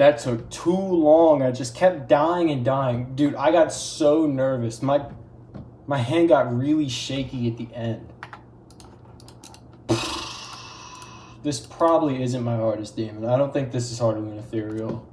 That took too long. I just kept dying and dying. Dude, I got so nervous. My hand got really shaky at the end. This probably isn't my hardest demon. I don't think this is harder than Ethereal.